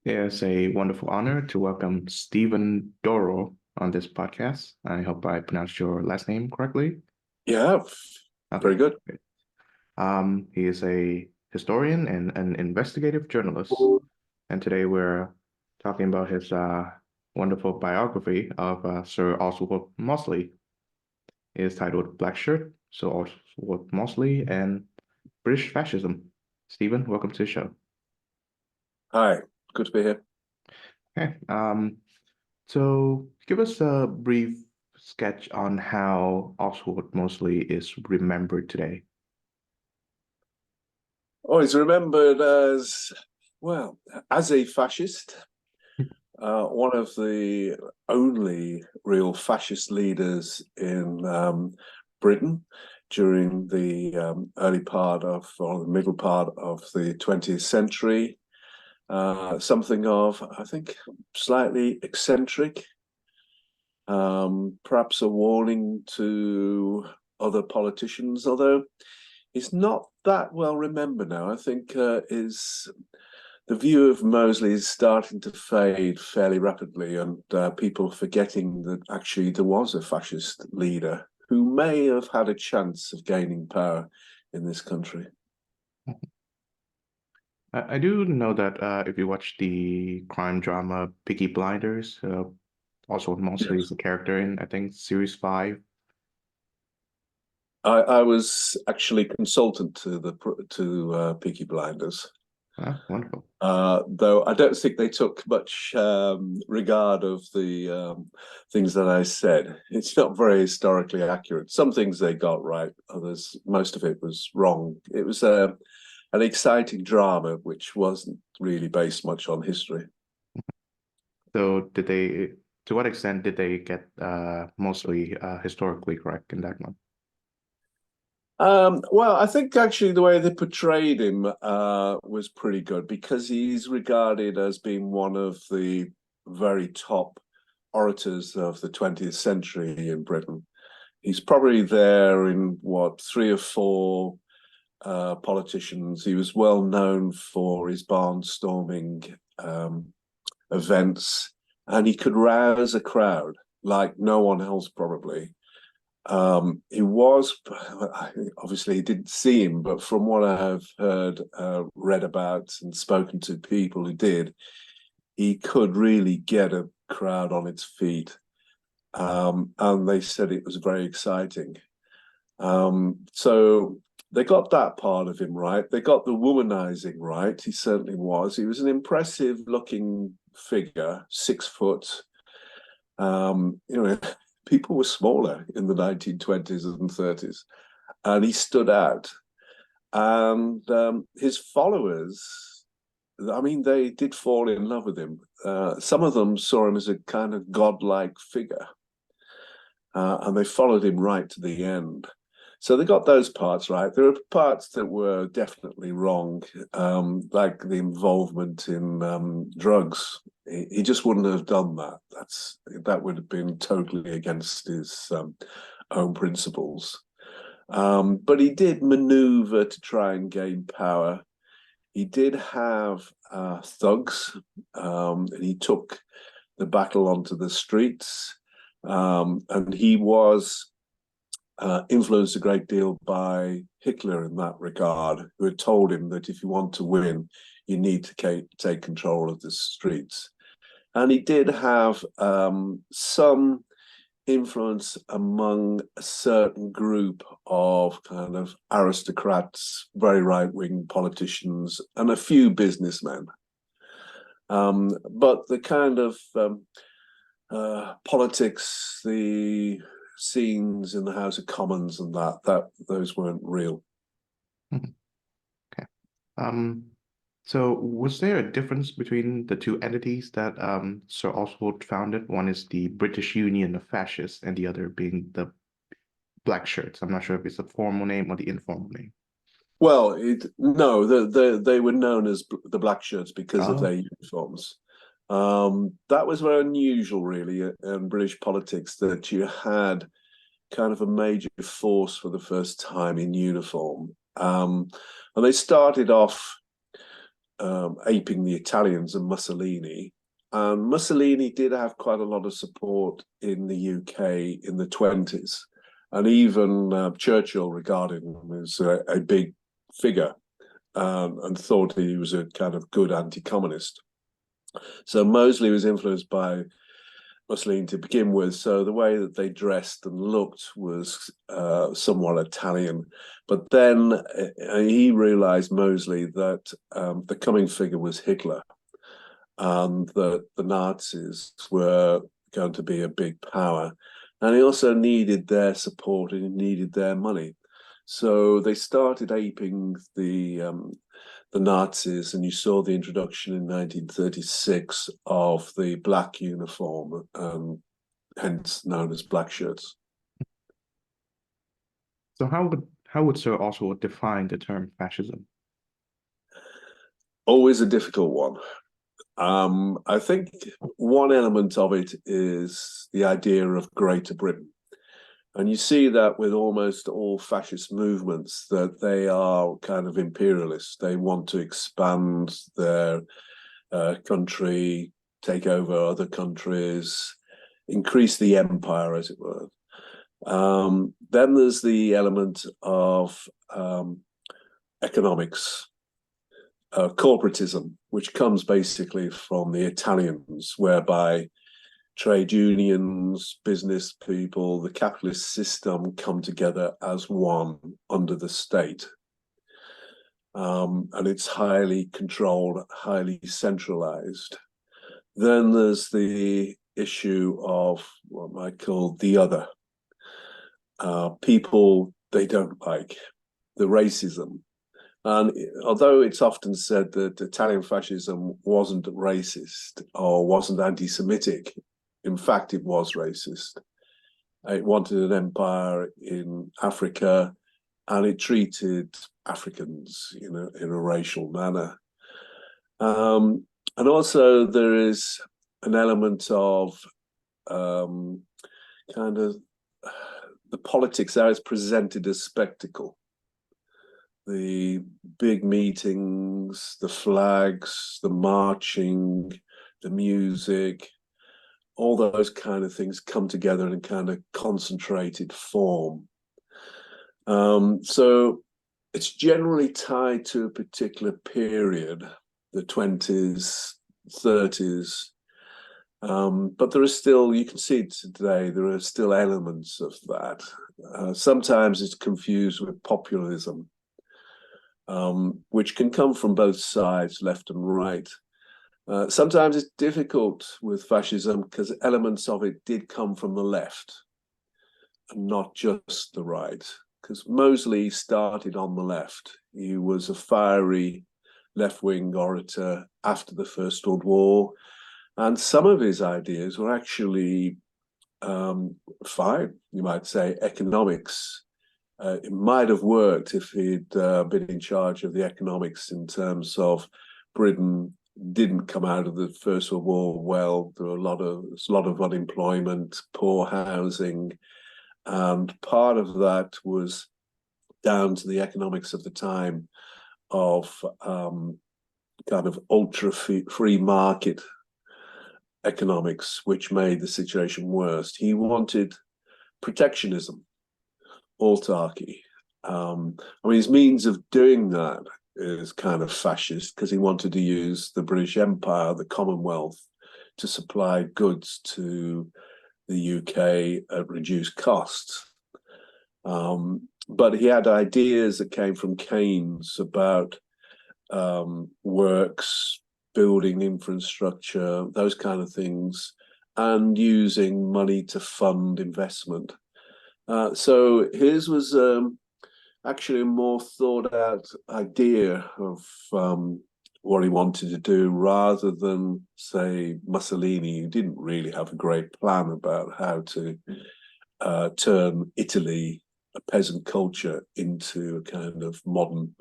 It's a wonderful honor to welcome Stephen Dorril on this podcast. I hope I pronounced your last name correctly. Yeah, Okay, very good. great. He is a historian and an investigative journalist, and today we're talking about his wonderful biography of Sir Oswald Mosley. It is titled Black Shirt, Sir Oswald Mosley and British Fascism. Stephen, welcome to the show. Hi, good to be here. Okay. So give us a brief sketch on how Oswald Mosley is remembered today. Oh, he's remembered as, well, as a fascist, one of the only real fascist leaders in Britain during the early part of, or the middle part of the 20th century. Something of, I think, slightly eccentric, perhaps a warning to other politicians, although he's not that well remembered now. I think is the view of Mosley is starting to fade fairly rapidly, and people forgetting that actually there was a fascist leader who may have had a chance of gaining power in this country. I do know that if you watch the crime drama Peaky Blinders, Oswald Mosley is Yes. a character in, I think, series five. I was actually consultant to Peaky Blinders, Ah, wonderful. though I don't think they took much regard of the things that I said. It's not very historically accurate. Some things they got right, others, most of it was wrong. It was an exciting drama which wasn't really based much on history. So to what extent did they get mostly historically correct in that one? Well, I think actually the way they portrayed him was pretty good because he's regarded as being one of the very top orators of the 20th century in Britain. He's probably there in what, three or four politicians. He was well known for his barnstorming events, and he could rouse a crowd like no one else probably. He was obviously he didn't see him, but from what I have heard, read about, and spoken to people who did, he could really get a crowd on its feet. And they said it was very exciting. So they got that part of him right. They got the womanizing right. He certainly was. He was an impressive looking figure, 6 foot. You know, people were smaller in the 1920s and 30s, and he stood out. And his followers, I mean, they did fall in love with him. Some of them saw him as a kind of godlike figure, and they followed him right to the end. So they got those parts right. There are parts that were definitely wrong, like the involvement in drugs. He just wouldn't have done that. That would have been totally against his own principles. But he did maneuver to try and gain power. He did have thugs, and he took the battle onto the streets. And he was influenced a great deal by Hitler in that regard, who had told him that if you want to win, you need to take control of the streets. And he did have some influence among a certain group of kind of aristocrats, very right-wing politicians, and a few businessmen. But the kind of politics, the scenes in the House of Commons and that those weren't real. Mhm. Okay. Um, so was there a difference between the two entities that Sir Oswald founded? One is the British Union of Fascists, and the other being the Black Shirts. I'm not sure if it's a formal name or the informal name. Well, no, they were known as the Black Shirts because of Oh, their uniforms. That was very unusual, really, in British politics, that you had kind of a major force for the first time in uniform. And they started off aping the Italians and Mussolini. And Mussolini did have quite a lot of support in the UK in the 20s. And even Churchill regarded him as a big figure and thought he was a kind of good anti-communist. So Mosley was influenced by Mussolini to begin with. So the way that they dressed and looked was somewhat Italian. But then he realized, Mosley, that the coming figure was Hitler and that the Nazis were going to be a big power. And he also needed their support and he needed their money. So they started aping the Nazis, and you saw the introduction in 1936 of the black uniform, hence known as black shirts. So how would Sir Oswald define the term fascism? Always a difficult one. I think one element of it is the idea of Greater Britain. And you see that with almost all fascist movements, that they are kind of imperialist. They want to expand their country, take over other countries, increase the empire, as it were. Then there's the element of economics, corporatism, which comes basically from the Italians, whereby trade unions, business people, the capitalist system come together as one under the state. And it's highly controlled, highly centralized. Then there's the issue of what I might call the other. People they don't like, the racism. And although it's often said that Italian fascism wasn't racist or wasn't anti-Semitic, in fact, it was racist. It wanted an empire in Africa, and it treated Africans in a racial manner. And also there is an element of kind of the politics that is presented as spectacle. The big meetings, the flags, the marching, the music, all those kind of things come together in a kind of concentrated form. So it's generally tied to a particular period, the 20s, 30s. But there are still, you can see today, there are still elements of that. Sometimes it's confused with populism, which can come from both sides, left and right. Sometimes it's difficult with fascism because elements of it did come from the left and not just the right. Because Mosley started on the left. He was a fiery left-wing orator after the First World War. And some of his ideas were actually fine, you might say. Economics. It might have worked if he'd been in charge of the economics in terms of Britain didn't come out of the First World War well. There were a lot of unemployment, poor housing, and part of that was down to the economics of the time of kind of ultra free market economics, which made the situation worse. He wanted protectionism, autarky. I mean, his means of doing that is kind of fascist because he wanted to use the British Empire, the Commonwealth, to supply goods to the UK at reduced costs. But he had ideas that came from Keynes about works, building infrastructure, those kind of things, and using money to fund investment. So his was actually a more thought out idea of what he wanted to do, rather than, say, Mussolini, who didn't really have a great plan about how to turn Italy, a peasant culture, into a kind of modern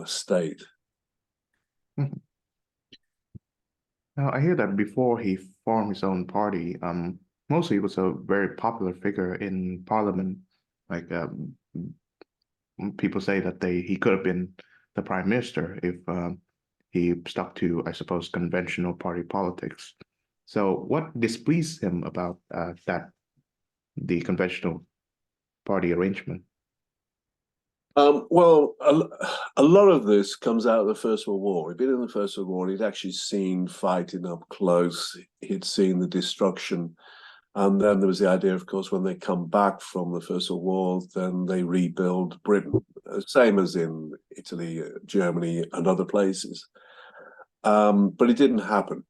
state. Mhm. Now, I hear that before he formed his own party, mostly he was a very popular figure in Parliament. Like people say that he could have been the prime minister if he stuck to, I suppose, conventional party politics. So what displeased him about the conventional party arrangement? Well, a lot of this comes out of the First World War. He'd been in the First World War. He'd actually seen fighting up close. He'd seen the destruction. And then there was the idea, of course, when they come back from the First World War, then they rebuild Britain, same as in Italy, Germany, and other places. But it didn't happen.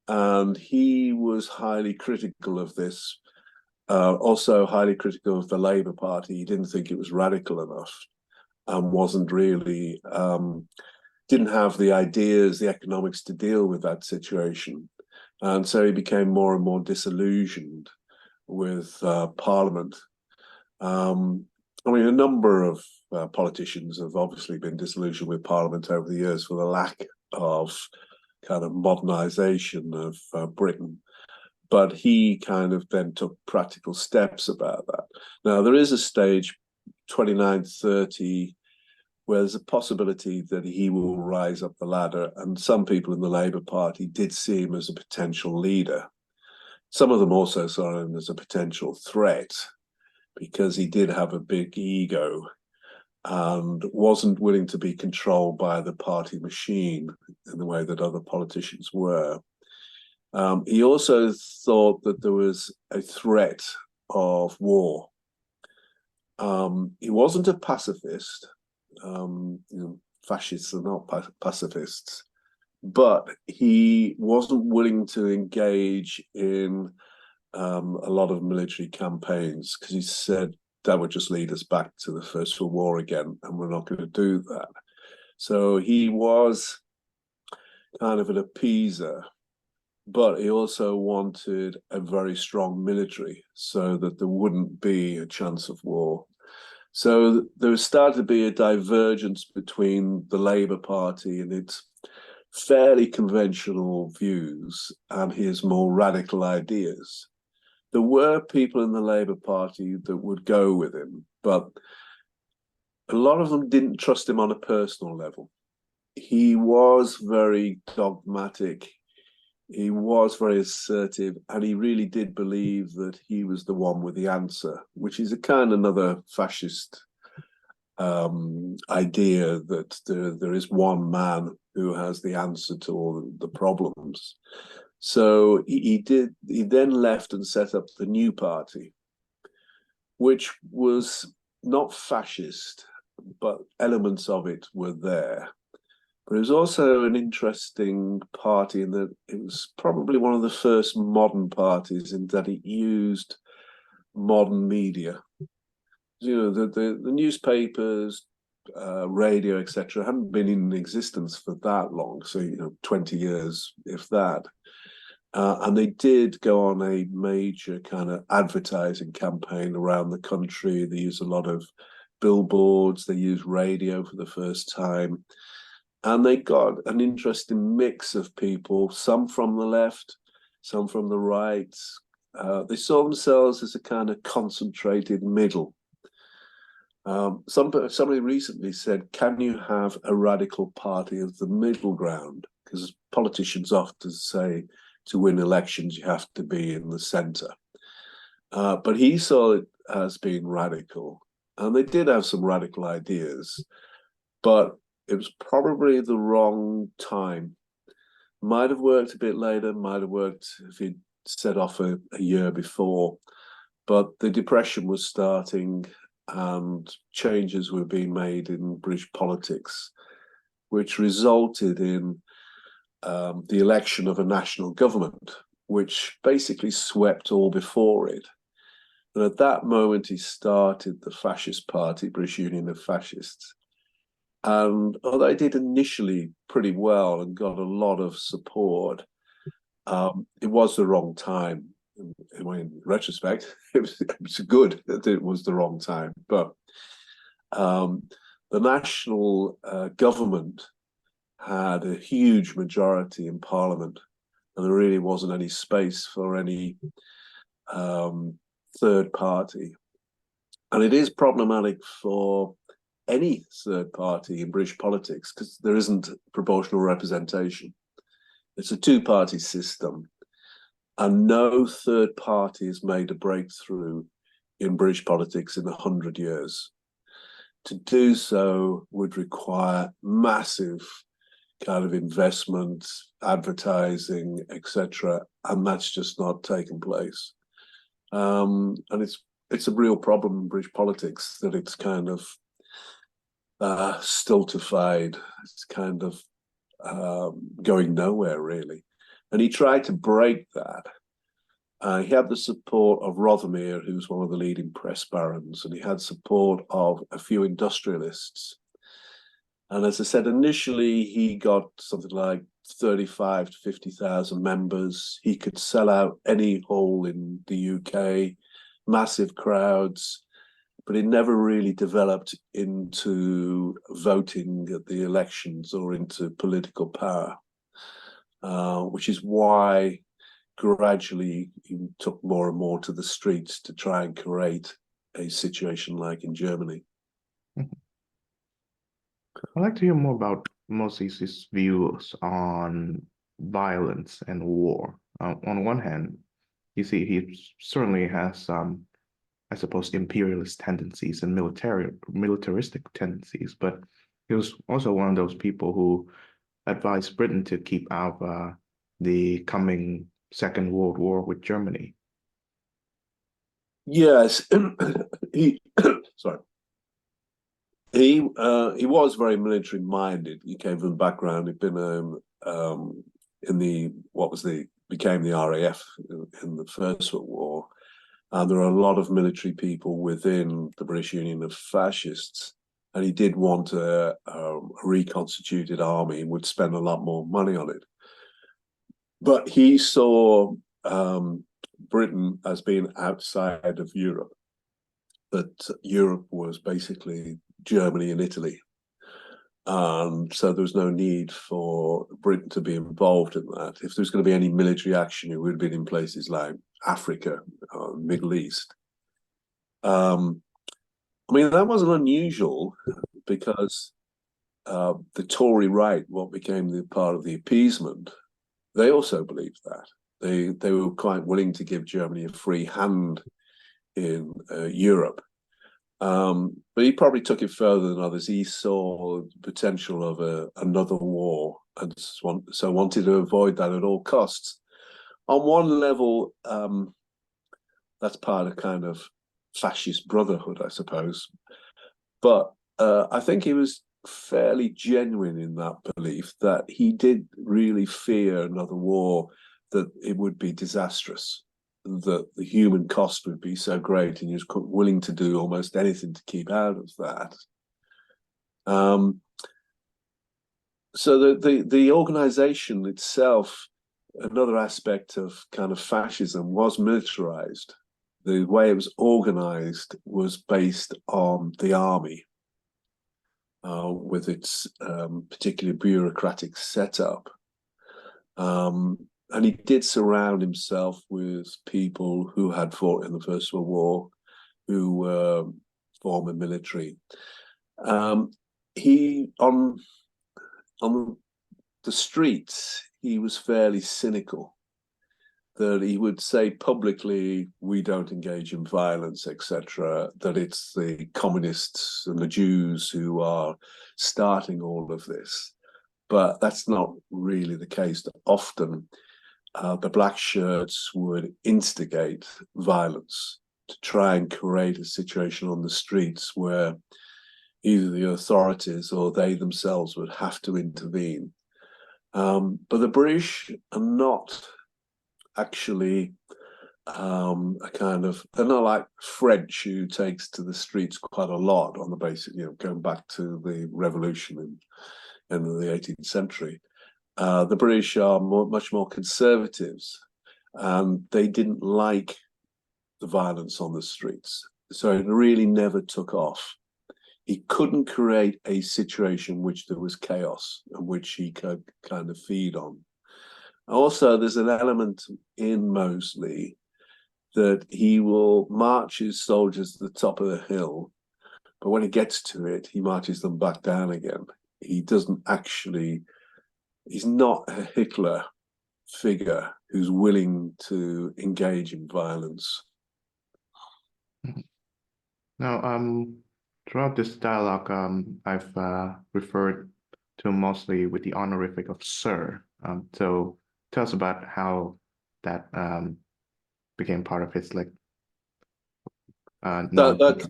And he was highly critical of this. Also highly critical of the Labour Party. He didn't think it was radical enough and wasn't really, didn't have the ideas, the economics to deal with that situation. And so he became more and more disillusioned with Parliament. I mean, a number of politicians have obviously been disillusioned with Parliament over the years for the lack of kind of modernisation of Britain. But he kind of then took practical steps about that. Now, there is a stage, 29, 30, where there's a possibility that he will rise up the ladder. And some people in the Labour Party did see him as a potential leader. Some of them also saw him as a potential threat because he did have a big ego and wasn't willing to be controlled by the party machine in the way that other politicians were. He also thought that there was a threat of war. He wasn't a pacifist. Fascists are not pacifists, but he wasn't willing to engage in a lot of military campaigns because he said that would just lead us back to the First World War again, and we're not going to do that. So he was kind of an appeaser. But he also wanted a very strong military so that there wouldn't be a chance of war. So there started to be a divergence between the Labour Party and its fairly conventional views and his more radical ideas. There were people in the Labour Party that would go with him, but a lot of them didn't trust him on a personal level. He was very dogmatic. He was very assertive, and he really did believe that he was the one with the answer, which is a kind of another fascist idea that there is one man who has the answer to all the problems. So he then left and set up the new party, which was not fascist, but elements of it were there. But it was also an interesting party in that it was probably one of the first modern parties in that it used modern media. You know, the newspapers, radio, etc., hadn't been in existence for that long, so 20 years, if that. And they did go on a major kind of advertising campaign around the country. They used a lot of billboards. They used radio for the first time. And they got an interesting mix of people, some from the left, some from the right. They saw themselves as a kind of concentrated middle. Somebody recently said, can you have a radical party of the middle ground? Because politicians often say to win elections, you have to be in the centre. But he saw it as being radical. And they did have some radical ideas, but it was probably the wrong time. Might have worked a bit later, might have worked if he'd set off a year before, but the Depression was starting and changes were being made in British politics, which resulted in the election of a national government, which basically swept all before it. And at that moment, he started the Fascist Party, British Union of Fascists. And although it did initially pretty well and got a lot of support, it was the wrong time. In retrospect, it was good that it was the wrong time. But the national government had a huge majority in Parliament, and there really wasn't any space for any third party. And it is problematic for any third party in British politics because there isn't proportional representation. It's a two-party system, and no third party has made a breakthrough in British politics in 100 years. To do so would require massive kind of investment, advertising, etc., and that's just not taken place. And it's a real problem in British politics that it's kind of stultified. It's kind of going nowhere, really. And he tried to break that. He had the support of Rothermere, who's one of the leading press barons, and he had support of a few industrialists. And as I said, initially he got something like 35 to 50,000 members. He could sell out any hall in the UK, massive crowds, but it never really developed into voting at the elections or into political power, which is why gradually he took more and more to the streets to try and create a situation like in Germany. I'd like to hear more about Moses's views on violence and war. On one hand, you see he certainly has some, I suppose, imperialist tendencies and militaristic tendencies, but he was also one of those people who advised Britain to keep out of the coming Second World War with Germany. Yes, he sorry. He was very military minded. He came from the background. He'd been in the became the RAF in the First World War, and there are a lot of military people within the British Union of fascists. And he did want a reconstituted army and would spend a lot more money on it. But he saw Britain as being outside of Europe, that Europe was basically Germany and Italy. So there was no need for Britain to be involved in that. If there was going to be any military action, it would have been in places like Africa, Middle East. I mean, that wasn't unusual because the Tory right, what became the part of the appeasement, they also believed that. They were quite willing to give Germany a free hand in Europe. But he probably took it further than others. He saw the potential of another war and so wanted to avoid that at all costs. On one level, that's part of kind of fascist brotherhood, I suppose. But I think he was fairly genuine in that belief that he did really fear another war, that it would be disastrous, that the human cost would be so great, and he was willing to do almost anything to keep out of that. So the organization itself, another aspect of kind of fascism, was militarized. The way it was organized was based on the army, with its particularly bureaucratic setup. And he did surround himself with people who had fought in the First World War, who were former military. He on the streets, he was fairly cynical, that he would say publicly, we don't engage in violence, etc., that it's the communists and the Jews who are starting all of this. But that's not really the case. Often the black shirts would instigate violence to try and create a situation on the streets where either the authorities or they themselves would have to intervene. But the British are not actually they're not like French, who takes to the streets quite a lot on the basis, going back to the revolution in the 18th century. The British are much more conservatives, and they didn't like the violence on the streets. So it really never took off. He couldn't create a situation in which there was chaos and which he could kind of feed on. Also, there's an element in Mosley that he will march his soldiers to the top of the hill But when he gets to it, he marches them back down again. He doesn't actually, he's not a Hitler figure who's willing to engage in violence. Now, throughout this dialogue, I've referred to him mostly with the honorific of Sir. So tell us about how that became part of his like That, non. that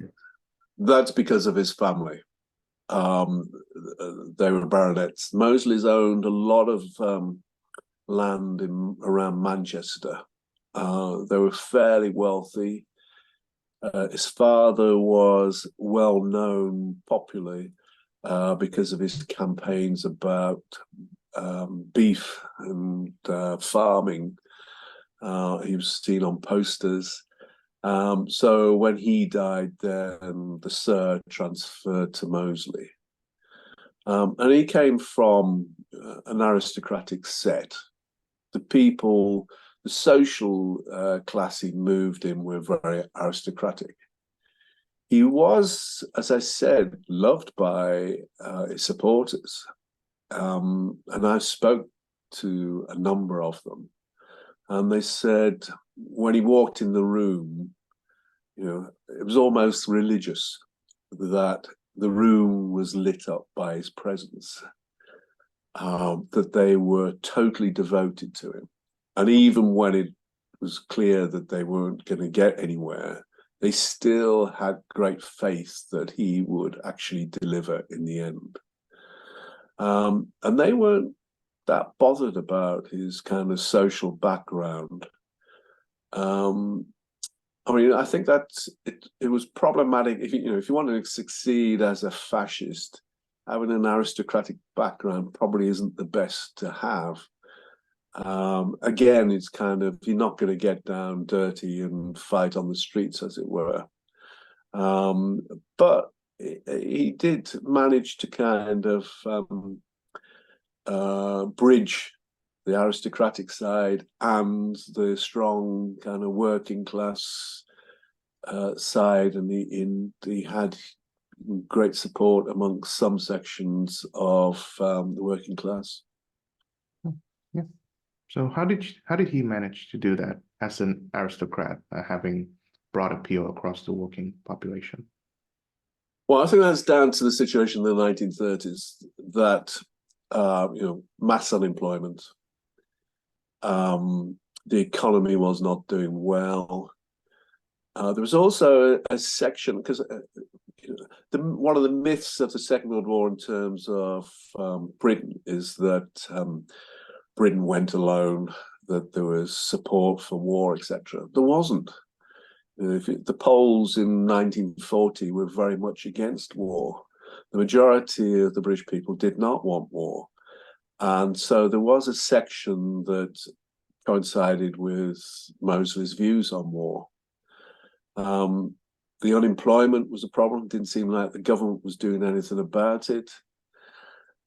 that's because of his family. They were baronets. Mosley's owned a lot of land around Manchester. They were fairly wealthy. His father was well known popularly because of his campaigns about beef and farming. He was seen on posters. So when he died, then the Sir transferred to Mosley. And he came from an aristocratic set. The people, the social class he moved in were very aristocratic. He was, as I said, loved by his supporters. And I spoke to a number of them. And they said when he walked in the room, it was almost religious that the room was lit up by his presence, that they were totally devoted to him. And even when it was clear that they weren't going to get anywhere, they still had great faith that he would actually deliver in the end. And they weren't that bothered about his kind of social background. I think that it was problematic. If you want to succeed as a fascist, having an aristocratic background probably isn't the best to have. Again, it's kind of, you're not going to get down dirty and fight on the streets, as it were. But he did manage to kind of bridge the aristocratic side and the strong kind of working class side, and he had great support amongst some sections of the working class. Yeah. So how did he manage to do that as an aristocrat, having broad appeal across the working population? Well, I think that's down to the situation in the 1930s that mass unemployment. The economy was not doing well. There was also a section, because one of the myths of the Second World War in terms of Britain is that Britain went alone, that there was support for war, etc. There wasn't. The Poles in 1940 were very much against war. The majority of the British people did not want war. And so there was a section that coincided with Mosley's views on war. The unemployment was a problem. It didn't seem like the government was doing anything about it.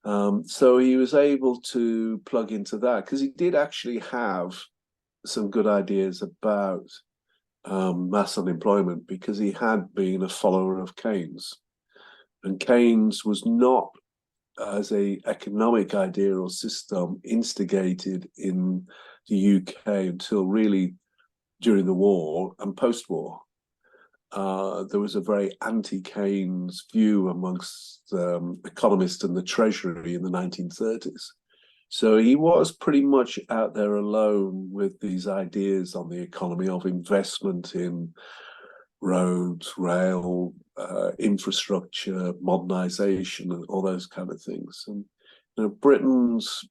So he was able to plug into that, because he did actually have some good ideas about mass unemployment, because he had been a follower of Keynes. And Keynes was not, as a economic idea or system, instigated in the UK until really during the war and post-war. There was a very anti-Keynes view amongst economists and the Treasury in the 1930s. So he was pretty much out there alone with these ideas on the economy of investment in roads, rail, infrastructure, modernization, and all those kind of things. And Britain's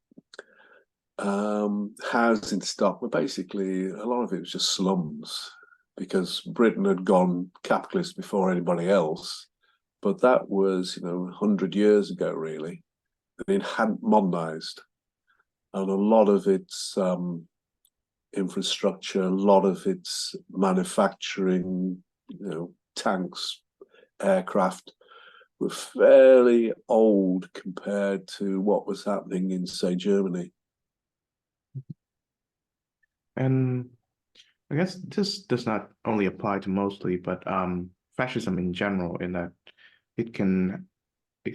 housing stock were basically, a lot of it was just slums, because Britain had gone capitalist before anybody else. But that was, 100 years ago, really. And it hadn't modernized. And a lot of its infrastructure, a lot of its manufacturing, tanks, aircraft, were fairly old compared to what was happening in, say, Germany. And I guess this does not only apply to Mosley, but fascism in general, in that it can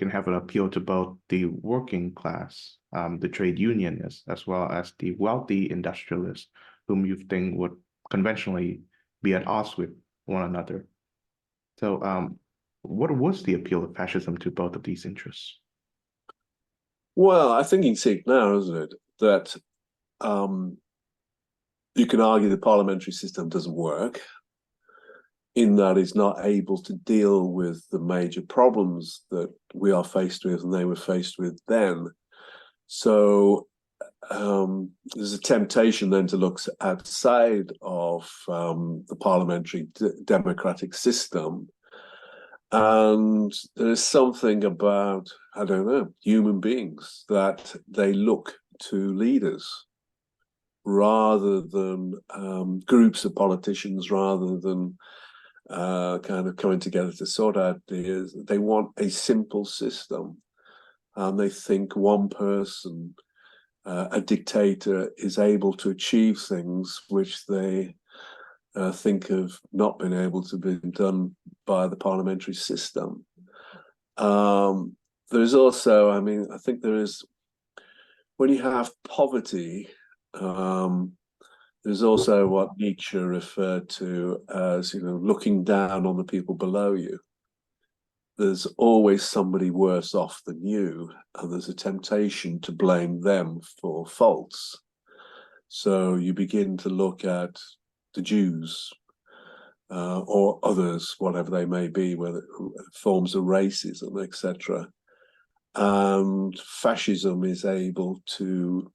have an appeal to both the working class, the trade unionists, as well as the wealthy industrialists, whom you think would conventionally be at odds with one another. So, what was the appeal of fascism to both of these interests? Well, I think you can see it now, isn't it? That you can argue the parliamentary system doesn't work, in that it's not able to deal with the major problems that we are faced with and they were faced with then. So there's a temptation then to look outside of the parliamentary democratic system. And there's something about, I don't know, human beings that they look to leaders rather than groups of politicians, rather than kind of coming together to sort out ideas. They want a simple system, and they think one person, a dictator, is able to achieve things which they think have not been able to be done by the parliamentary system. There's also, I mean, I think there is, when you have poverty, there's also what Nietzsche referred to as, looking down on the people below you. There's always somebody worse off than you, and there's a temptation to blame them for faults. So you begin to look at the Jews or others, whatever they may be, whether forms of racism, etc. And fascism is able to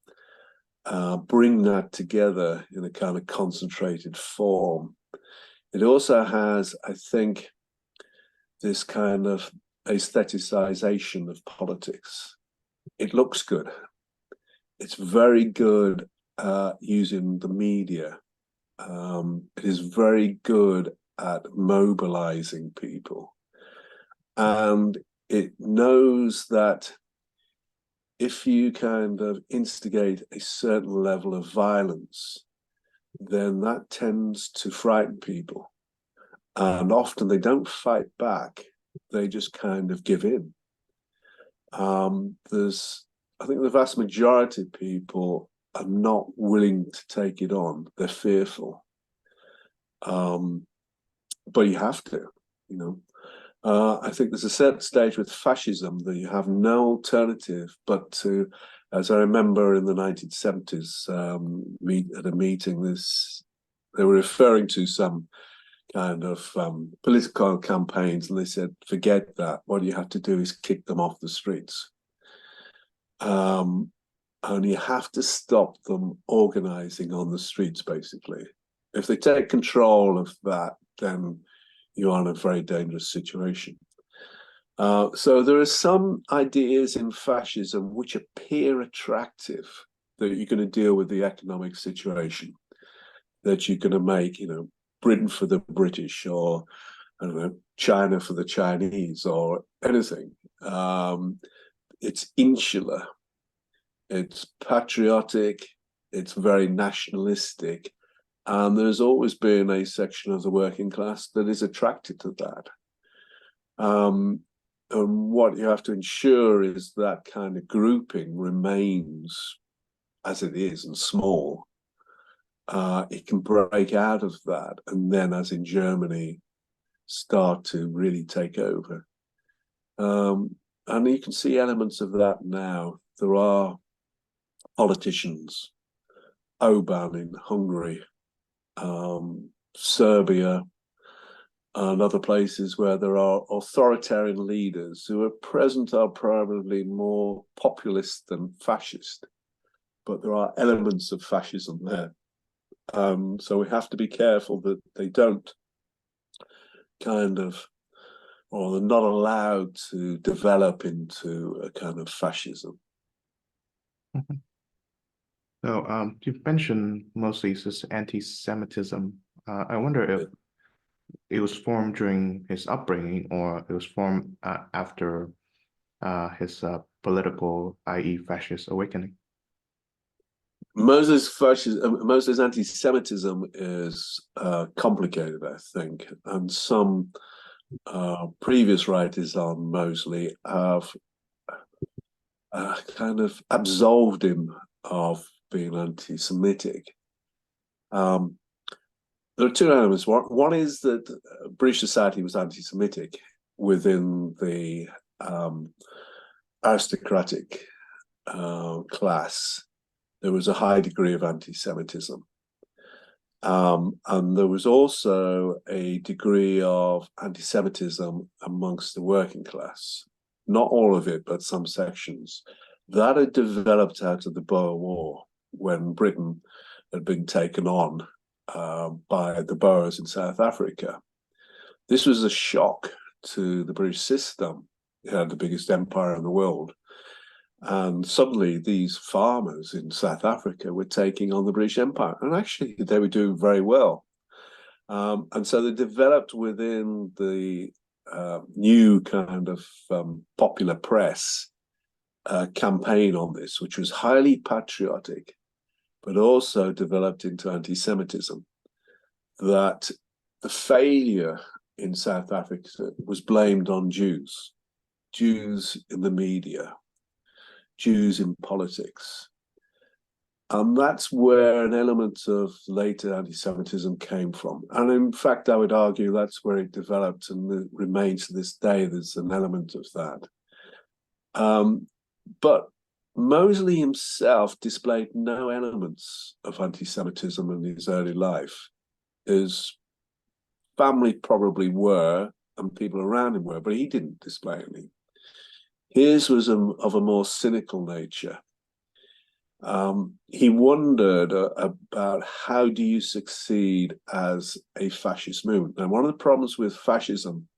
bring that together in a kind of concentrated form. It also has, I think, this kind of aestheticization of politics. It looks good. It's very good using the media. It is very good at mobilizing people. And it knows that if you kind of instigate a certain level of violence, then that tends to frighten people. And often they don't fight back. They just kind of give in. I think the vast majority of people are not willing to take it on. They're fearful. But you have to, I think there's a certain stage with fascism that you have no alternative but to, as I remember in the 1970s, at a meeting, they were referring to some kind of political campaigns, and they said, forget that. What you have to do is kick them off the streets. And you have to stop them organizing on the streets, basically. If they take control of that, then you're in a very dangerous situation. So there are some ideas in fascism which appear attractive, that you're going to deal with the economic situation, that you're going to make, Britain for the British, or I don't know, China for the Chinese, or anything. It's insular, it's patriotic, it's very nationalistic, and there's always been a section of the working class that is attracted to that. And what you have to ensure is that kind of grouping remains as it is and small. It can break out of that, and then, as in Germany, start to really take over. And you can see elements of that now. There are politicians, Oban in Hungary, Serbia, and other places where there are authoritarian leaders who at present are probably more populist than fascist, but there are elements of fascism there. So we have to be careful that they don't or they're not allowed to develop into a kind of fascism. Mhm. So, you've mentioned mostly this anti-Semitism. I wonder if it was formed during his upbringing, or it was formed after his political, i.e., fascist awakening. Moses' anti-Semitism is complicated, I think, and some previous writers on Mosley have kind of absolved him of being anti-Semitic. There are two elements. One is that British society was anti-Semitic within the aristocratic class. There was a high degree of anti-Semitism. And there was also a degree of anti-Semitism amongst the working class. Not all of it, but some sections. That had developed out of the Boer War, when Britain had been taken on by the Boers in South Africa. This was a shock to the British system. It had the biggest empire in the world. And suddenly these farmers in South Africa were taking on the British Empire. And actually, they were doing very well. And so they developed within the new kind of popular press campaign on this, which was highly patriotic, but also developed into anti-Semitism, that the failure in South Africa was blamed on Jews in the media, Jews in politics. And that's where an element of later anti-Semitism came from. And in fact, I would argue that's where it developed, and it remains to this day. There's an element of that. But Mosley himself displayed no elements of anti-Semitism in his early life. His family probably were, and people around him were, but he didn't display any. His was of a more cynical nature. He wondered about how do you succeed as a fascist movement. And one of the problems with fascism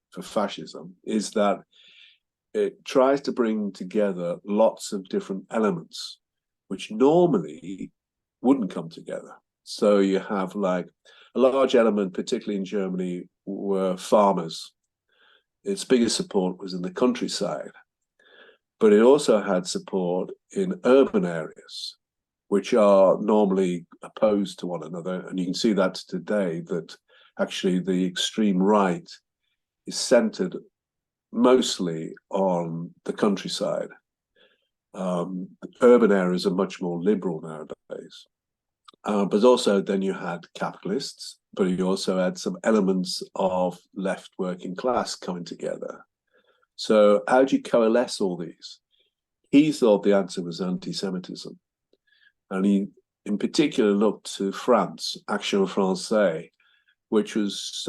is that it tries to bring together lots of different elements, which normally wouldn't come together. So you have like a large element, particularly in Germany, were farmers. Its biggest support was in the countryside, but it also had support in urban areas, which are normally opposed to one another. And you can see that today, that actually the extreme right is centered mostly on the countryside. Urban areas are much more liberal nowadays. But also then you had capitalists, but you also had some elements of left working class coming together. So how do you coalesce all these? He thought the answer was anti-Semitism. And he, in particular, looked to France, Action Française, which was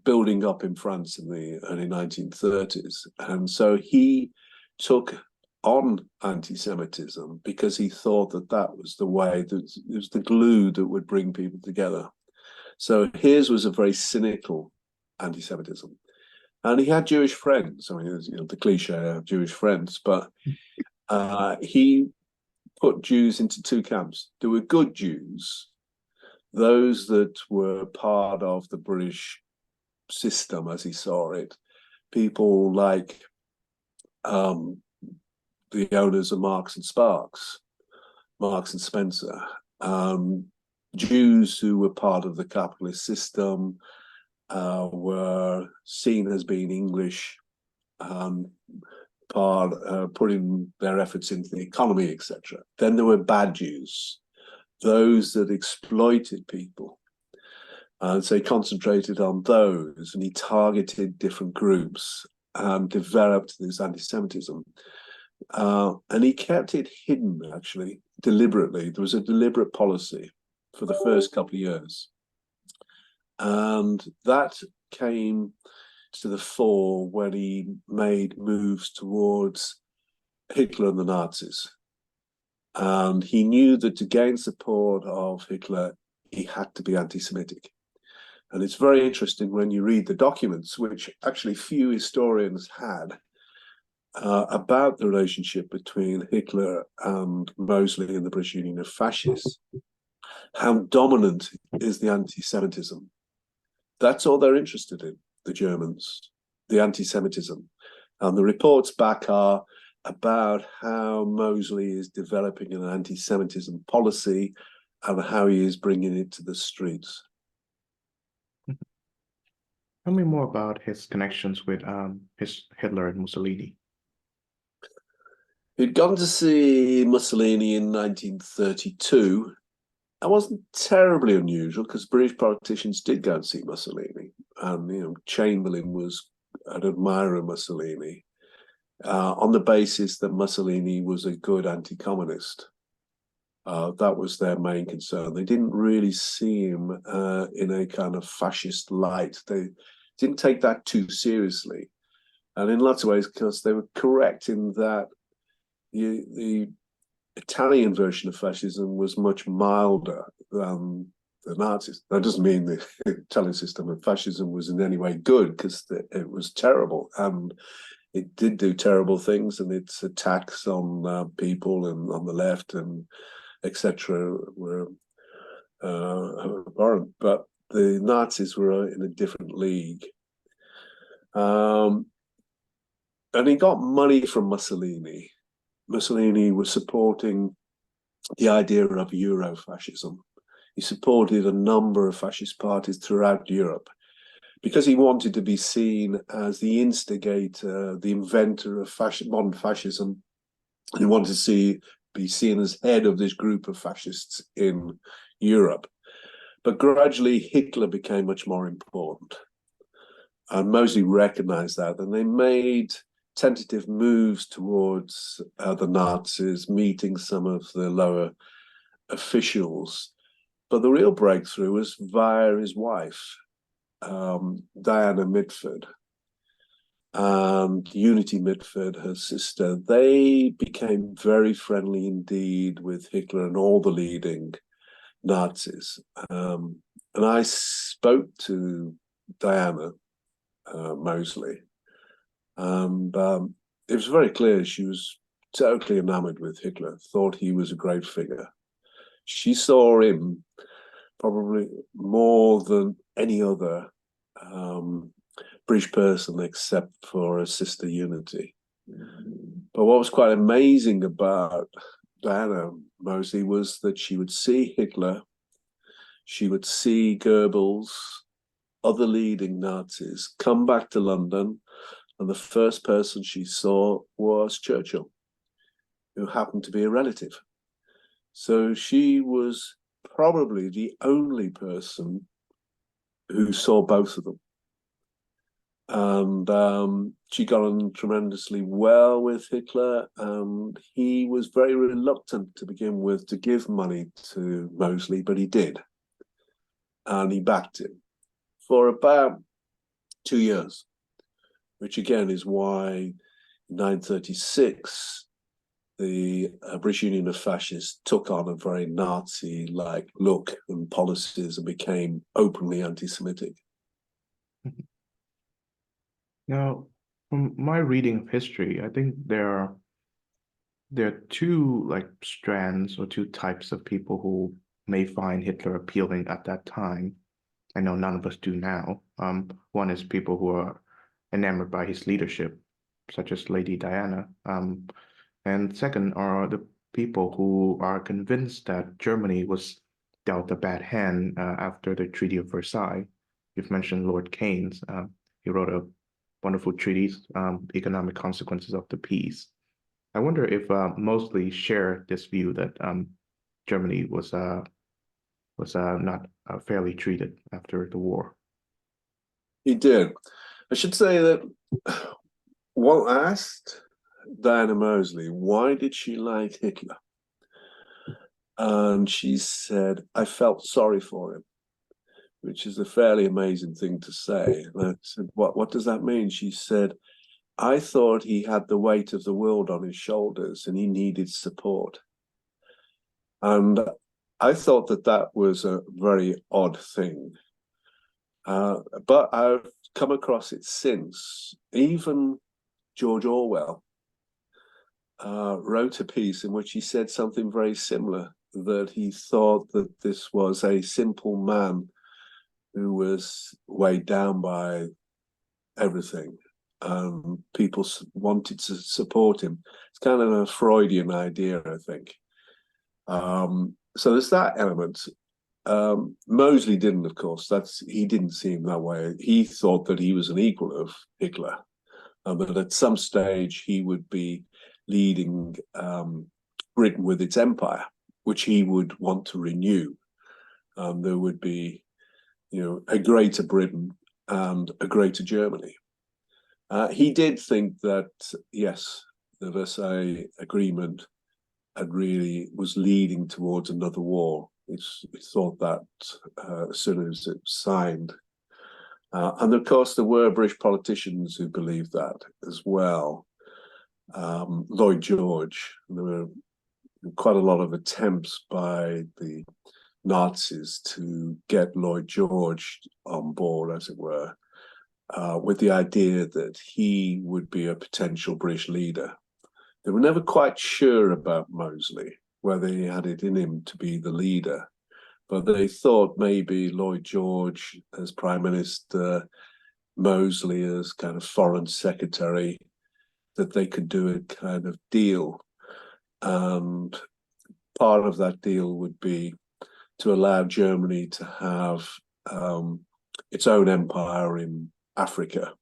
building up in France in the early 1930s. And so he took on anti-Semitism because he thought that that was the way, that it was the glue that would bring people together. So his was a very cynical anti-Semitism. And he had Jewish friends. I mean, the cliche of Jewish friends, but he put Jews into two camps. There were good Jews, those that were part of the British system as he saw it, people like the owners of Marks and Spencer, Jews who were part of the capitalist system, were seen as being English, putting their efforts into the economy, etc. Then there were bad Jews, those that exploited people. And so he concentrated on those, and he targeted different groups and developed this anti-Semitism. And he kept it hidden, actually, deliberately. There was a deliberate policy for the first couple of years. And that came to the fore when he made moves towards Hitler and the Nazis. And he knew that to gain support of Hitler, he had to be anti-Semitic. And it's very interesting when you read the documents, which actually few historians had, about the relationship between Hitler and Mosley and the British Union of Fascists. How dominant is the anti-Semitism? That's all they're interested in, the Germans, the anti-Semitism. And the reports back are about how Mosley is developing an anti-Semitism policy and how he is bringing it to the streets. Tell me more about his connections with his Hitler and Mussolini. He'd gone to see Mussolini in 1932. That wasn't terribly unusual because British politicians did go and see Mussolini, and Chamberlain was an admirer of Mussolini on the basis that Mussolini was a good anti-communist. That was their main concern. They didn't really see him in a kind of fascist light. They didn't take that too seriously, and in lots of ways, because they were correct in that the Italian version of fascism was much milder than the Nazis. That doesn't mean the Italian system of fascism was in any way good, because it was terrible, and it did do terrible things, and its attacks on people and on the left and etc. were abhorrent. But the Nazis were in a different league. And he got money from Mussolini. Mussolini was supporting the idea of Eurofascism. He supported a number of fascist parties throughout Europe because he wanted to be seen as the instigator, the inventor of modern fascism. He wanted to be seen as head of this group of fascists in Europe. But gradually, Hitler became much more important. And Mosley recognized that, and they made tentative moves towards the Nazis, meeting some of the lower officials. But the real breakthrough was via his wife, Diana Mitford, and Unity Mitford, her sister. They became very friendly indeed with Hitler and all the leading Nazis. And I spoke to Diana Mosley, and it was very clear she was totally enamored with Hitler, thought he was a great figure. She saw him probably more than any other British person except for her sister Unity. But what was quite amazing about Diana Mosley was that she would see Hitler, she would see Goebbels, other leading Nazis, come back to London, and the first person she saw was Churchill, who happened to be a relative. So she was probably the only person who saw both of them. And she got on tremendously well with Hitler, and he was very reluctant to begin with to give money to Mosley, but he did. And he backed him for about 2 years, which again is why in 1936, the British Union of Fascists took on a very Nazi-like look and policies and became openly anti-Semitic. Now, from my reading of history, I think there are two like strands or two types of people who may find Hitler appealing at that time. I know none of us do now. One is people who are enamored by his leadership, such as Lady Diana. And second are the people who are convinced that Germany was dealt a bad hand after the Treaty of Versailles. You've mentioned Lord Keynes. He wrote a wonderful treatise, Economic Consequences of the Peace. I wonder if Mosley shared this view that Germany was not fairly treated after the war. He did. I should say that one asked Diana Mosley, why did she like Hitler? And she said, I felt sorry for him, which is a fairly amazing thing to say. And I said, what does that mean? She said, I thought he had the weight of the world on his shoulders and he needed support. And I thought that was a very odd thing. But I've come across it since. Even George Orwell wrote a piece in which he said something very similar, that he thought that this was a simple man who was weighed down by everything. People wanted to support him. It's kind of a Freudian idea, I think. So there's that element. Mosley didn't, of course. He didn't see him that way. He thought that he was an equal of Hitler, and that at some stage he would be leading Britain with its empire, which he would want to renew. There would be, a greater Britain and a greater Germany. He did think that, yes, the Versailles Agreement was leading towards another war. He thought that as soon as it was signed. And of course, there were British politicians who believed that as well. Lloyd George, there were quite a lot of attempts by the Nazis to get Lloyd George on board, as it were, with the idea that he would be a potential British leader. They were never quite sure about Mosley, whether he had it in him to be the leader, but they thought maybe Lloyd George as Prime Minister, Mosley as kind of Foreign Secretary, that they could do a kind of deal. And part of that deal would be to allow Germany to have its own empire in Africa,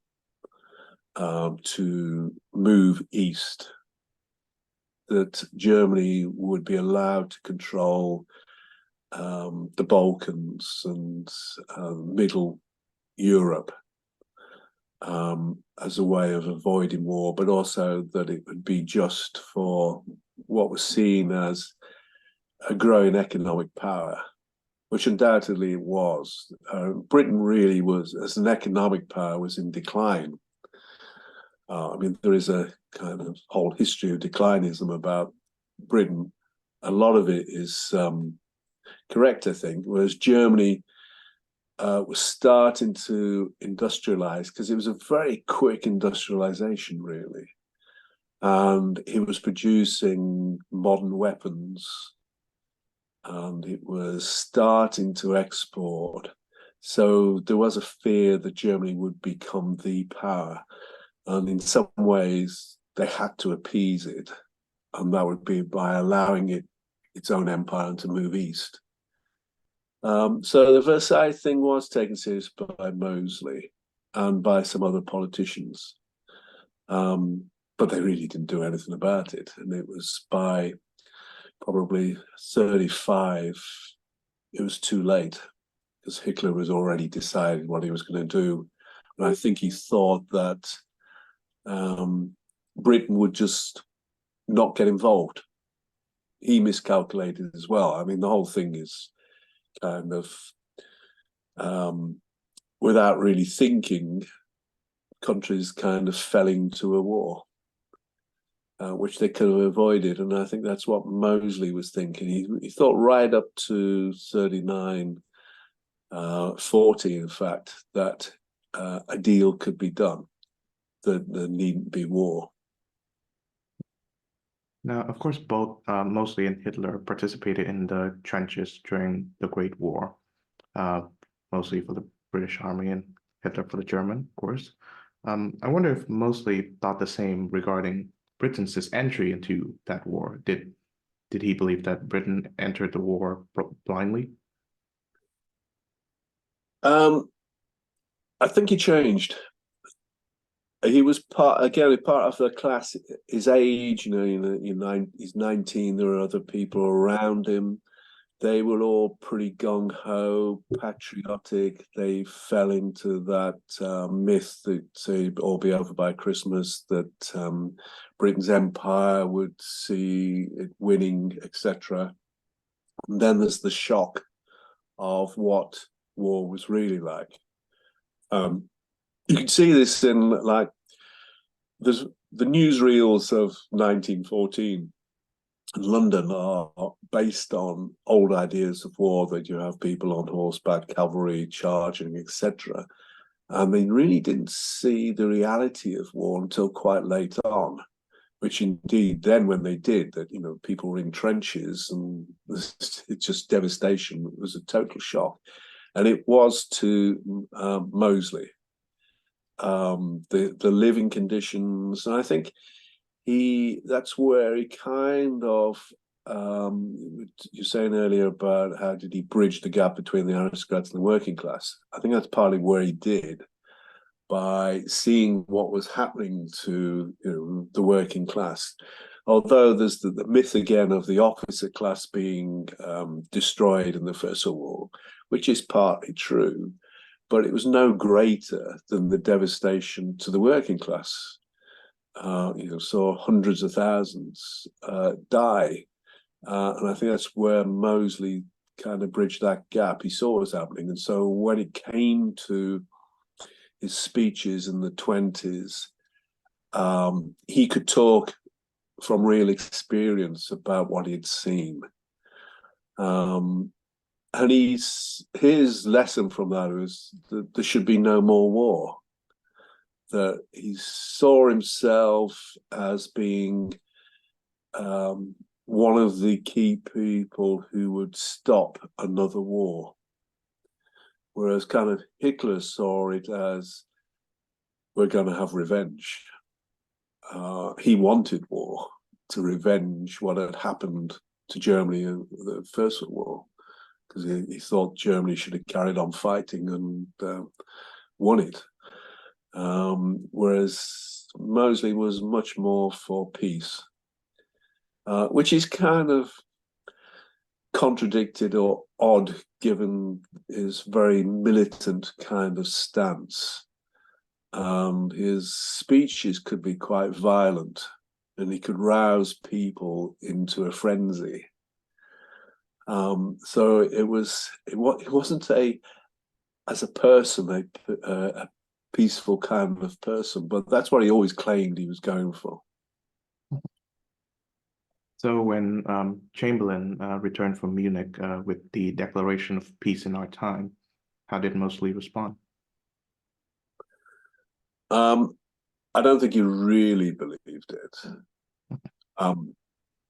to move east, that Germany would be allowed to control the Balkans and Middle Europe as a way of avoiding war, but also that it would be just for what was seen as a growing economic power, which undoubtedly it was. Britain really was, as an economic power, was in decline. There is a kind of whole history of declinism about Britain. A lot of it is correct, I think, whereas Germany was starting to industrialize, because it was a very quick industrialization, really. And it was producing modern weapons, and it was starting to export. So there was a fear that Germany would become the power. And in some ways, they had to appease it. And that would be by allowing it its own empire to move east. So the Versailles thing was taken seriously by Mosley and by some other politicians. But they really didn't do anything about it. And it was by probably 35, it was too late, because Hitler was already decided what he was going to do. And I think he thought that Britain would just not get involved. He miscalculated as well. The whole thing is kind of, without really thinking, countries kind of fell into a war, which they could have avoided. And I think that's what Mosley was thinking. He thought right up to 39, 40, in fact, that a deal could be done, that there needn't be war. Now, of course, both Mosley and Hitler participated in the trenches during the Great War, mostly for the British Army and Hitler for the German, of course. I wonder if Mosley thought the same regarding Britain's entry into that war. Did he believe that Britain entered the war blindly? I think he changed. He was part of the class. His age, he's 19. There are other people around him. They were all pretty gung ho, patriotic. They fell into that myth that it'd all be over by Christmas, that Britain's empire would see it winning, etc. And then there's the shock of what war was really like. You can see this in, like, there's the newsreels of 1914 in London are based on old ideas of war, that you have people on horseback, cavalry charging, etc. And they really didn't see the reality of war until quite late on, which indeed then when they did, that, people were in trenches and it's just devastation. It was a total shock. And it was to Mosley. The living conditions, and I think that's where he kind of you're saying earlier about how did he bridge the gap between the aristocrats and the working class. I think that's partly where he did, by seeing what was happening to the working class. Although there's the myth again of the officer class being destroyed in the First World War, which is partly true, but it was no greater than the devastation to the working class. Saw hundreds of thousands die. And I think that's where Mosley kind of bridged that gap. He saw what was happening. And so when it came to his speeches in the 20s, he could talk from real experience about what he'd seen. And his lesson from that was that there should be no more war. That he saw himself as being one of the key people who would stop another war. Whereas kind of Hitler saw it as, we're going to have revenge. He wanted war to revenge what had happened to Germany in the First World War, because he thought Germany should have carried on fighting and won it. Whereas Mosley was much more for peace, which is kind of contradicted or odd given his very militant kind of stance. His speeches could be quite violent, and he could rouse people into a frenzy. So it wasn't as a person a peaceful kind of person, but that's what he always claimed he was going for. So when Chamberlain returned from Munich with the Declaration of Peace in Our Time, how did Mosley respond? I don't think he really believed it.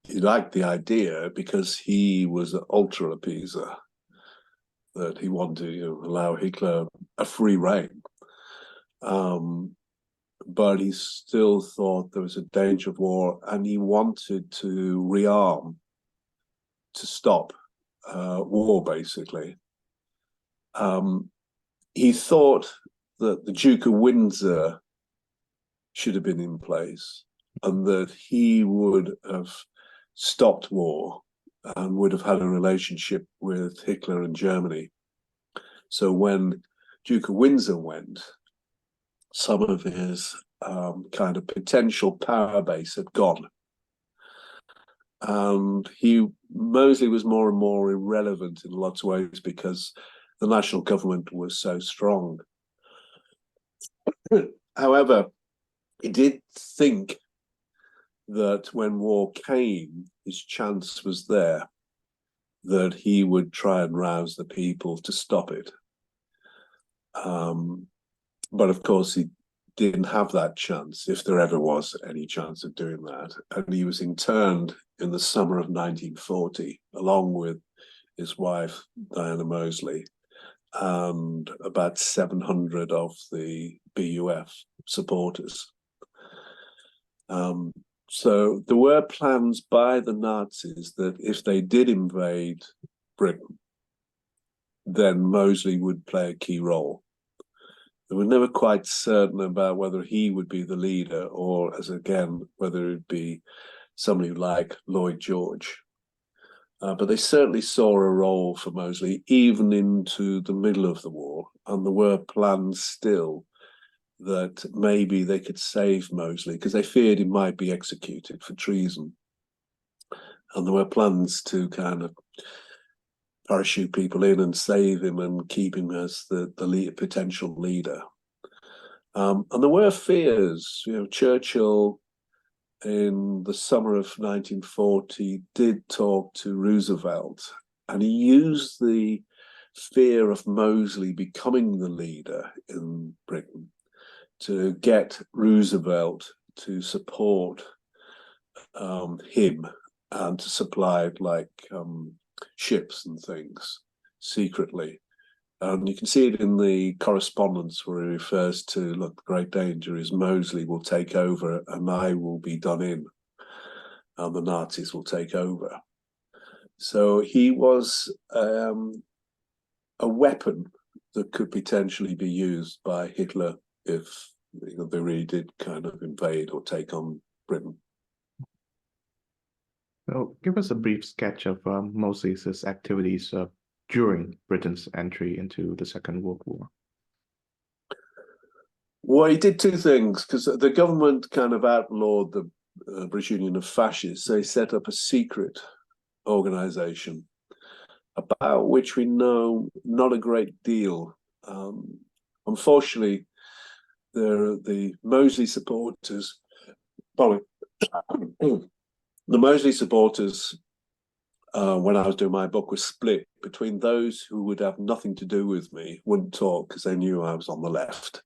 He liked the idea because he was an ultra appeaser, that he wanted to allow Hitler a free rein. But he still thought there was a danger of war, and he wanted to rearm to stop war, basically. He thought that the Duke of Windsor should have been in place, and that he would have stopped war and would have had a relationship with Hitler and Germany. So when Duke of Windsor went, some of his kind of potential power base had gone. And Mosley was more and more irrelevant in lots of ways because the national government was so strong. However, he did think that when war came, his chance was there, that he would try and rouse the people to stop it. But of course, he didn't have that chance, if there ever was any chance of doing that. And he was interned in the summer of 1940, along with his wife, Diana Mosley, and about 700 of the BUF supporters. So there were plans by the Nazis that if they did invade Britain, then Mosley would play a key role. They were never quite certain about whether he would be the leader or, whether it would be somebody like Lloyd George. But they certainly saw a role for Mosley even into the middle of the war. And there were plans still that maybe they could save Mosley because they feared he might be executed for treason. And there were plans to kind of parachute people in and save him and keep him as the potential leader. And there were fears. Churchill in the summer of 1940 did talk to Roosevelt, and he used the fear of Mosley becoming the leader in Britain to get Roosevelt to support him and to supply ships and things secretly. And you can see it in the correspondence where he refers to, look, the great danger is Mosley will take over and I will be done in and the Nazis will take over. So he was a weapon that could potentially be used by Hitler if they really did kind of invade or take on Britain. So give us a brief sketch of Moses's activities during Britain's entry into the Second World War. Well, he did two things, because the government kind of outlawed the British Union of Fascists. So he set up a secret organization about which we know not a great deal. Unfortunately, the Mosley supporters, the Mosley supporters, when I was doing my book, were split between those who would have nothing to do with me, wouldn't talk because they knew I was on the left,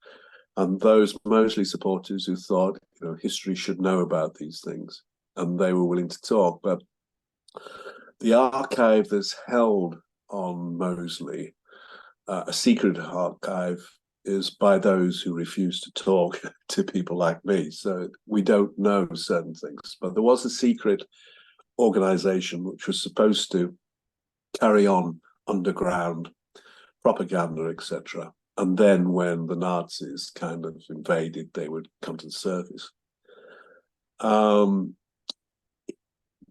and those Mosley supporters who thought, history should know about these things, and they were willing to talk. But the archive that's held on Mosley, a secret archive, is by those who refuse to talk to people like me. So we don't know certain things. But there was a secret organization which was supposed to carry on underground propaganda, etc. And then when the Nazis kind of invaded, they would come to the surface.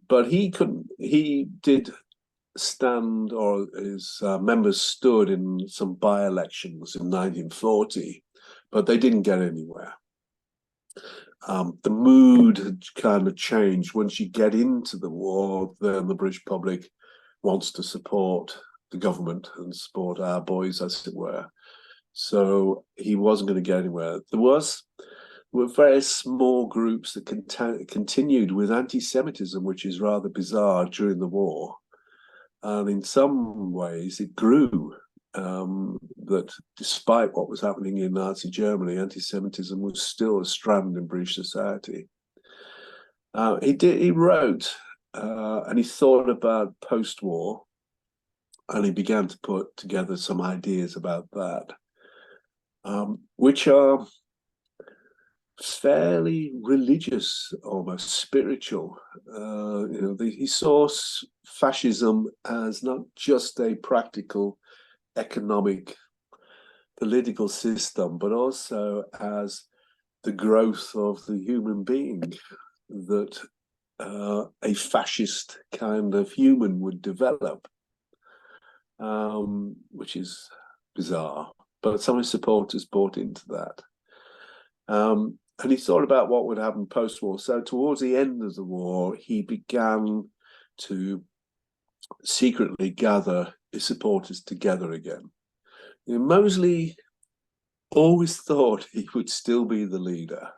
But he did stand, or his members stood in some by-elections in 1940, but they didn't get anywhere. The mood had kind of changed. Once you get into the war, then the British public wants to support the government and support our boys, as it were. So he wasn't going to get anywhere. There were very small groups that continued with anti-Semitism, which is rather bizarre during the war. And in some ways, it grew. That despite what was happening in Nazi Germany, anti-Semitism was still a strand in British society. He wrote and he thought about post-war, and he began to put together some ideas about that, which are fairly religious, almost spiritual. He saw fascism as not just a practical economic political system, but also as the growth of the human being, that a fascist kind of human would develop, which is bizarre. But some of his supporters bought into that. And he thought about what would happen post-war. So towards the end of the war, he began to secretly gather his supporters together again. Mosley always thought he would still be the leader.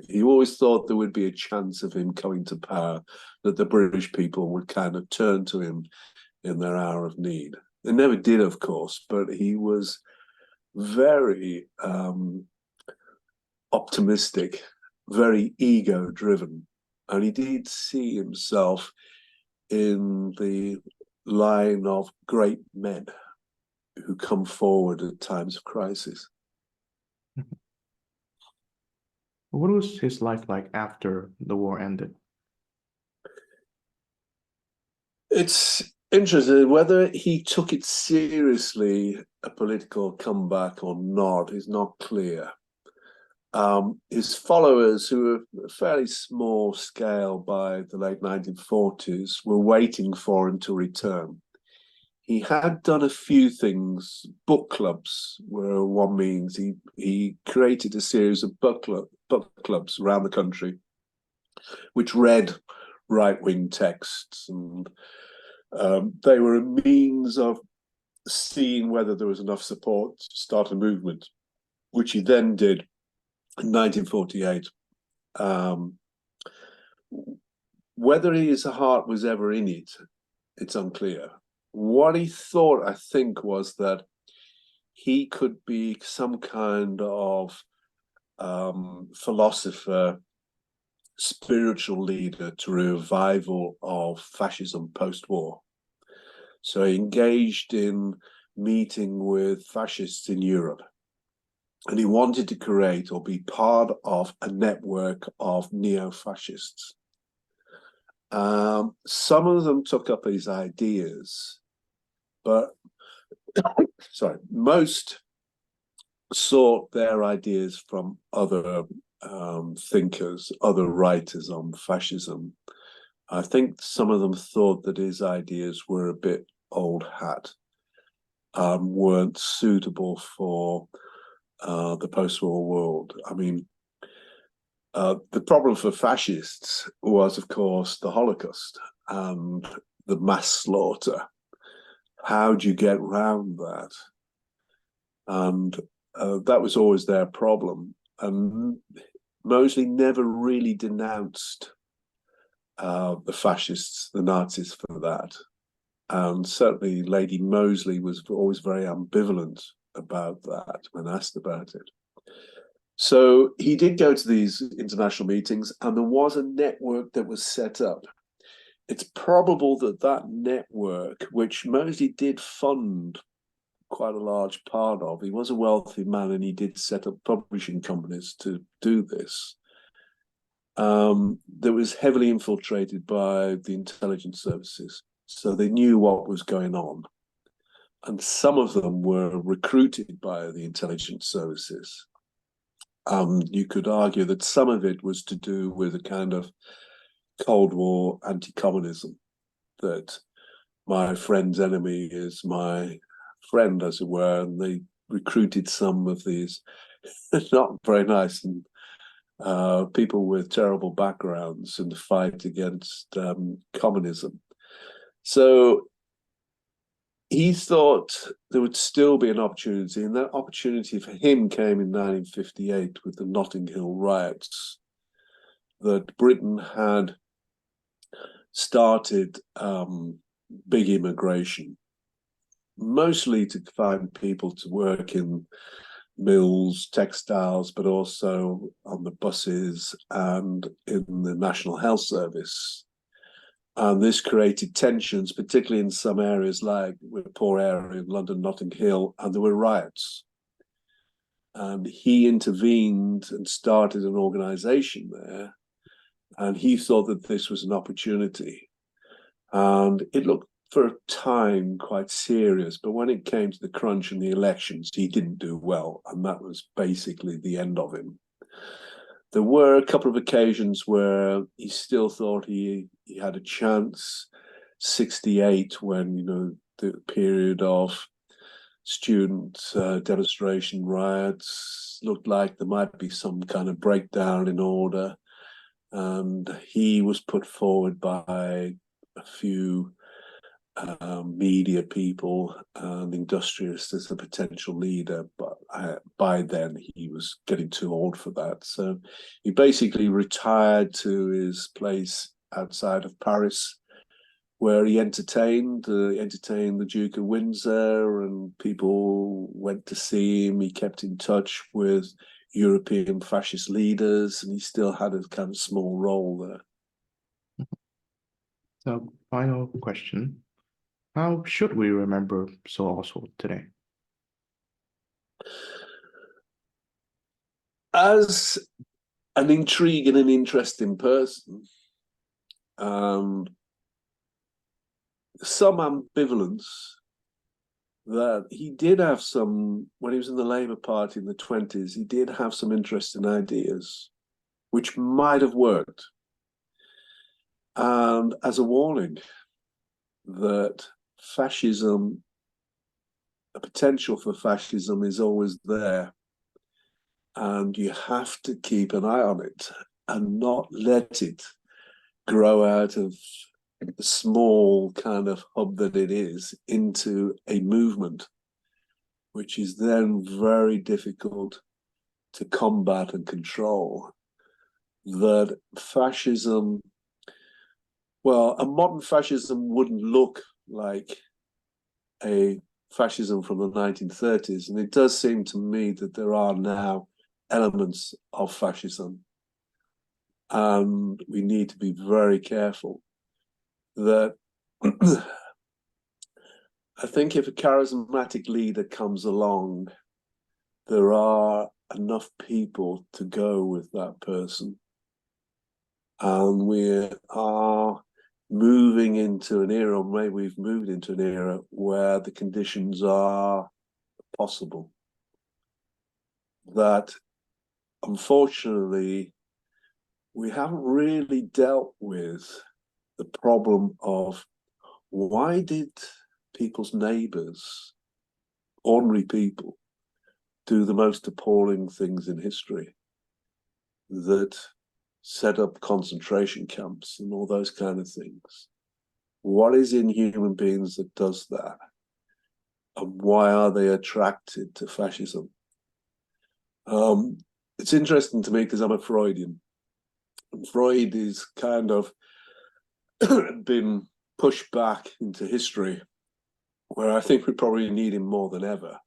He always thought there would be a chance of him coming to power, that the British people would kind of turn to him in their hour of need. They never did, of course, but he was very optimistic, very ego-driven, and he did see himself in the line of great men who come forward at times of crisis. What was his life like after the war ended? It's interesting whether he took it seriously, a political comeback, or not, is not clear. His followers, who were fairly small scale by the late 1940s, were waiting for him to return. He had done a few things. Book clubs were one means. He created a series of book clubs around the country, which read right-wing texts, and they were a means of seeing whether there was enough support to start a movement, which he then did in 1948. Whether his heart was ever in it, it's unclear. What he thought, I think, was that he could be some kind of philosopher, spiritual leader to a revival of fascism post-war. So he engaged in meeting with fascists in Europe, and he wanted to create or be part of a network of neo-fascists. Some of them took up his ideas, but sorry, most sought their ideas from other thinkers, other writers on fascism. I think some of them thought that his ideas were a bit old hat, weren't suitable for the post-war world. I mean, the problem for fascists was, of course, the Holocaust and the mass slaughter. How do you get around that? And that was always their problem. And Mosley never really denounced the fascists, the Nazis, for that. And certainly Lady Mosley was always very ambivalent about that when asked about it. So he did go to these international meetings, and there was a network that was set up. It's probable that that network, which Mosley did fund quite a large part of, he was a wealthy man and he did set up publishing companies to do this, that was heavily infiltrated by the intelligence services. So they knew what was going on. And some of them were recruited by the intelligence services. You could argue that some of it was to do with a kind of Cold War anti-communism, that my friend's enemy is my friend, as it were, and they recruited some of these not very nice and people with terrible backgrounds in the fight against communism. So he thought there would still be an opportunity, and that opportunity for him came in 1958 with the Notting Hill riots, that Britain had started big immigration, mostly to find people to work in mills, textiles, but also on the buses and in the National Health Service. And this created tensions, particularly in some areas like a poor area in London, Notting Hill, and there were riots. And he intervened and started an organization there. And he thought that this was an opportunity. And it looked for a time quite serious, but when it came to the crunch in the elections, he didn't do well. And that was basically the end of him. There were a couple of occasions where he still thought he had a chance. 68, when, you know, the period of student demonstration riots looked like there might be some kind of breakdown in order. And he was put forward by a few media people and industrialists as a potential leader, but by then he was getting too old for that. So he basically retired to his place outside of Paris, where he entertained the Duke of Windsor, and people went to see him. He kept in touch with European fascist leaders, and he still had a kind of small role there. So, final question. How should we remember Sir Oswald today? As an intriguing and interesting person, some ambivalence, that he did have some, when he was in the Labour Party in the 20s, he did have some interesting ideas which might have worked. And as a warning that fascism, a potential for fascism is always there. And you have to keep an eye on it and not let it grow out of the small kind of hub that it is into a movement, which is then very difficult to combat and control. That fascism, well, a modern fascism wouldn't look like a fascism from the 1930s. And it does seem to me that there are now elements of fascism. And we need to be very careful that I think if a charismatic leader comes along, there are enough people to go with that person. And we are moving into an era, or maybe we've moved into an era where the conditions are possible. That unfortunately we haven't really dealt with the problem of why did people's neighbors, ordinary people, do the most appalling things in history that set up concentration camps and all those kind of things. What is in human beings that does that? And why are they attracted to fascism? It's interesting to me because I'm a Freudian. And Freud is kind of been pushed back into history, where I think we probably need him more than ever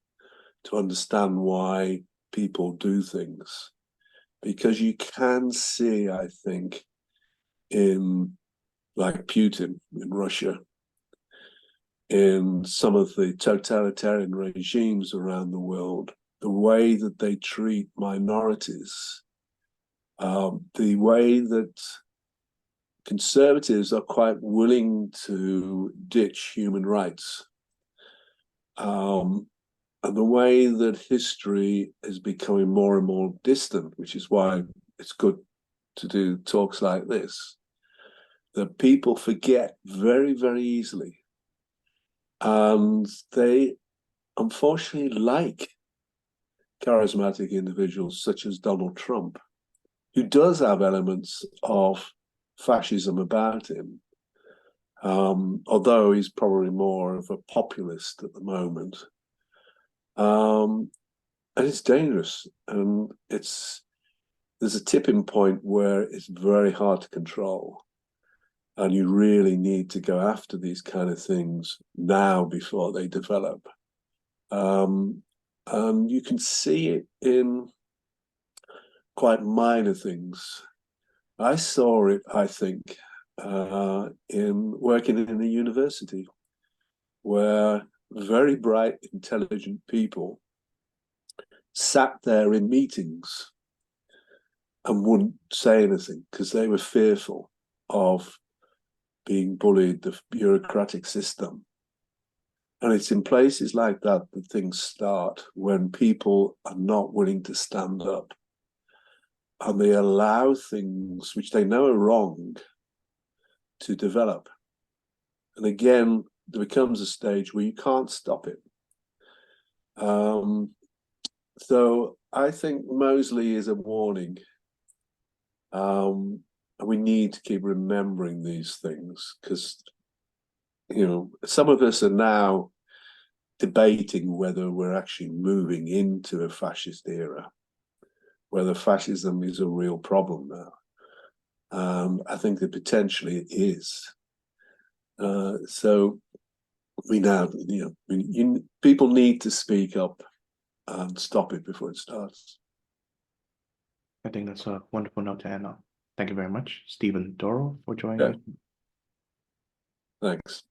to understand why people do things. Because you can see, I think, in like Putin in Russia, in some of the totalitarian regimes around the world, the way that they treat minorities, the way that conservatives are quite willing to ditch human rights, and the way that history is becoming more and more distant, which is why it's good to do talks like this, that people forget very, very easily. And they unfortunately like charismatic individuals such as Donald Trump, who does have elements of fascism about him, although he's probably more of a populist at the moment. And it's dangerous, and there's a tipping point where it's very hard to control, and you really need to go after these kind of things now before they develop. And you can see it in quite minor things. I saw it, I think, in working in a university where very bright, intelligent people sat there in meetings and wouldn't say anything because they were fearful of being bullied, the bureaucratic system. And it's in places like that that things start, when people are not willing to stand up and they allow things which they know are wrong to develop. And again, there becomes a stage where you can't stop it. So I think Mosley is a warning. And we need to keep remembering these things, because, you know, some of us are now debating whether we're actually moving into a fascist era, whether fascism is a real problem now. I think that potentially it is. So we now, people need to speak up and stop it before it starts. I think that's a wonderful note to end on. Thank you very much, Stephen Dorril, for joining Yeah. us. Thanks.